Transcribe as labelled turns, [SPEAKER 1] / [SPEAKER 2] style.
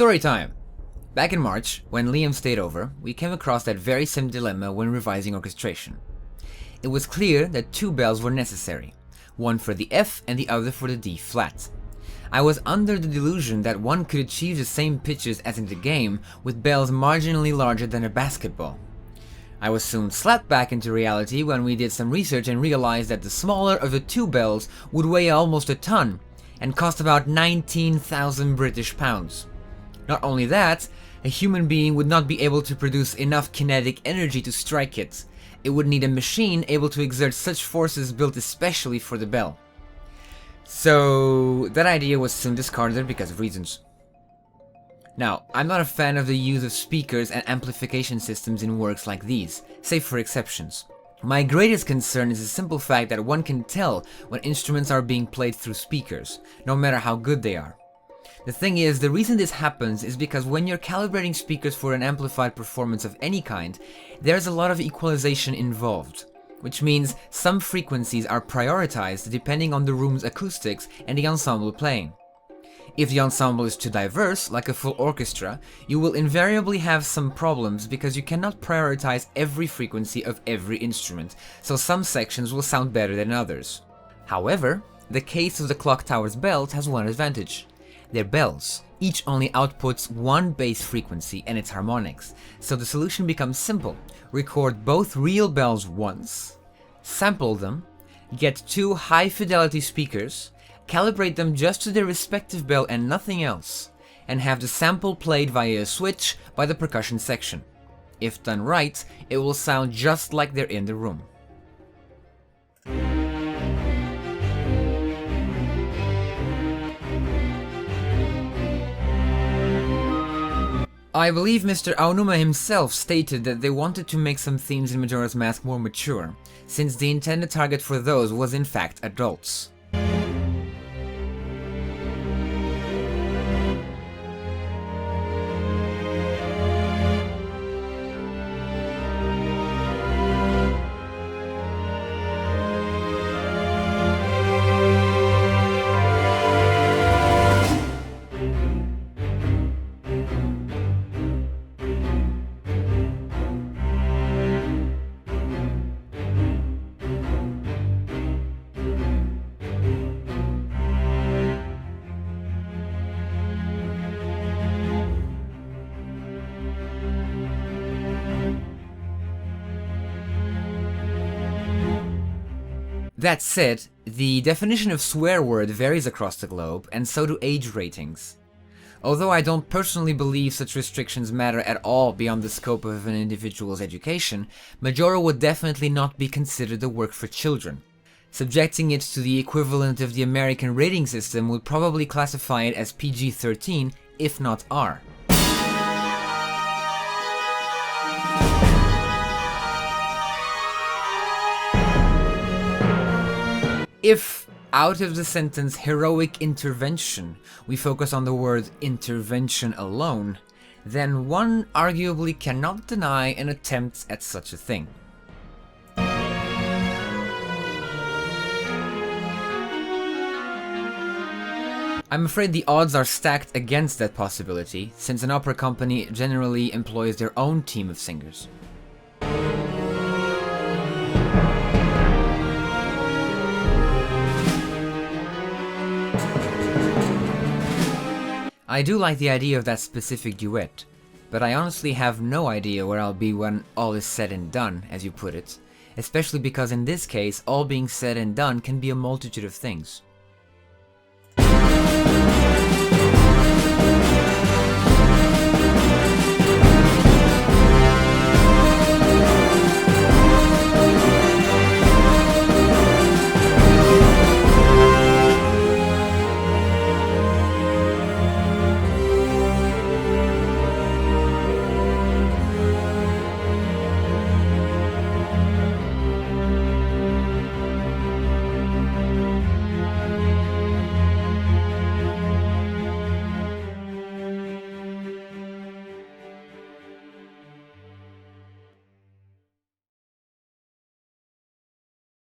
[SPEAKER 1] Story time! Back in March, when Liam stayed over, we came across that very same dilemma when revising orchestration. It was clear that two bells were necessary, one for the F and the other for the D flat. I was under the delusion that one could achieve the same pitches as in the game with bells marginally larger than a basketball. I was soon slapped back into reality when we did some research and realized that the smaller of the two bells would weigh almost a ton and cost about 19,000 British pounds. Not only that, a human being would not be able to produce enough kinetic energy to strike it. It would need a machine able to exert such forces built especially for the bell. So that idea was soon discarded because of reasons. Now, I'm not a fan of the use of speakers and amplification systems in works like these, save for exceptions. My greatest concern is the simple fact that one can tell when instruments are being played through speakers, no matter how good they are. The thing is, the reason this happens is because when you're calibrating speakers for an amplified performance of any kind, there's a lot of equalization involved, which means some frequencies are prioritized depending on the room's acoustics and the ensemble playing. If the ensemble is too diverse, like a full orchestra, you will invariably have some problems because you cannot prioritize every frequency of every instrument, so some sections will sound better than others. However, the case of the clock tower's bells has one advantage. They're bells. Each only outputs one bass frequency and its harmonics, so the solution becomes simple. Record both real bells once, sample them, get two high-fidelity speakers, calibrate them just to their respective bell and nothing else, and have the sample played via a switch by the percussion section. If done right, it will sound just like they're in the room. I believe Mr. Aonuma himself stated that they wanted to make some themes in Majora's Mask more mature, since the intended target for those was in fact adults. That said, the definition of swear word varies across the globe, and so do age ratings. Although I don't personally believe such restrictions matter at all beyond the scope of an individual's education, Majora would definitely not be considered a work for children. Subjecting it to the equivalent of the American rating system would probably classify it as PG-13, if not R. If, out of the sentence heroic intervention, we focus on the word intervention alone, then one arguably cannot deny an attempt at such a thing. I'm afraid the odds are stacked against that possibility, since an opera company generally employs their own team of singers. I do like the idea of that specific duet, but I honestly have no idea where I'll be when all is said and done, as you put it, especially because in this case all being said and done can be a multitude of things.